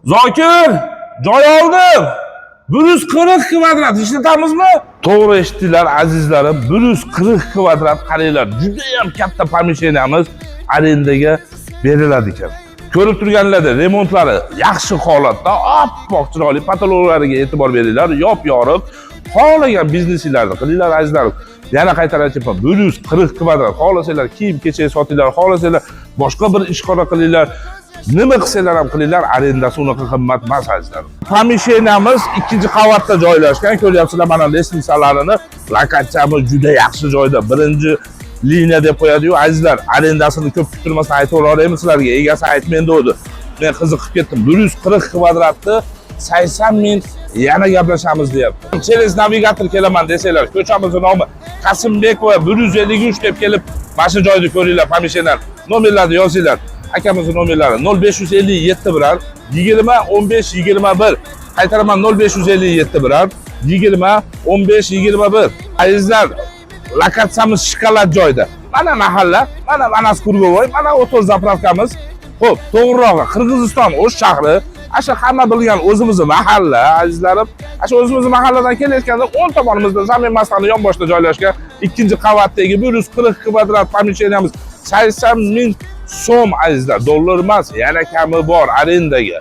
Zokir, joy oldim. 140 kvadrat ishlatamizmi? To'g'ri eshitdilar azizlarim. 140 kvadrat qaranglar. Juda ham katta pomesheniyamiz arendaga beriladi ekan. Ko'rib turganlarda remontlari yaxshi holatda, oppoq chiroyli patologlarga e'tibor beringlar. Yop-yorug', xohlagan biznesinglarni qilinglar azizlarim. Yana qaytarib aytaman, 140 kvadrat. Xohlasanglar kiyim-kechak sotinglar, xohlasanglar boshqa bir ish qilinglar. Nima qilsanglar ham qilinglar, arendasi unaqa qimmat emas azizlarim. Pomesheniyamiz 2-qavatda joylashgan. Ko'ryapsizlar mana lestnitsalarini. Lokatsiyamiz juda yaxshi joyda. Birinchi liniya deb qo'yadi-yu, azizlar, arendasini ko'p kutilmasdan aytib o'raveraymi sizlarga. Egasi aytmen dedi. Men qiziqib ketdim. 140 kvadratni 80 ming yana gaplashamiz deyapti. Cheles navigator kelaman desanglar, ko'chamizning nomi Qosimbekova 153 deb kelib, mana shu joyni ko'ringlar, pomesheniyani. Nomerlarni yozinglar. Akamizning nomerlari 0557 bilan 20 15 21. Qaytaraman 0557 bilan 20 15 21. Azizlar, lokatsiyamiz shokolad joyda. Mana mahalla, mana Manas Kurgovoy, mana o'toz zapravkamiz. Xo'p, to'g'rirog'i Qirg'iziston O'sh shahri. Asha hamma bilgan o'zimizning mahalla, azizlarim. Asha o'zimizning mahalladan kelayotganda 10 tomonimizda zamin maskani yonboshda joylashgan 2-qavatdagi 140 kvadrat pomesheniyamiz 80 ming so'm azizlar, dollar emas, yana kami bor arendaga.